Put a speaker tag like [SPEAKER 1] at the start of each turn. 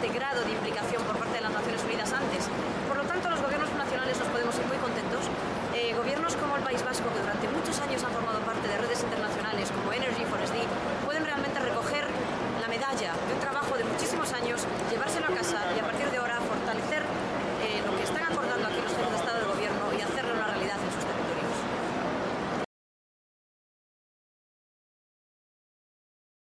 [SPEAKER 1] este grado de implicación por parte de las Naciones Unidas antes. Por lo tanto, los gobiernos nacionales nos podemos ir muy contentos. Gobiernos como el País Vasco, que durante muchos años han formado parte de redes internacionales como Energy4SD, pueden realmente recoger la medalla de un trabajo de muchísimos años,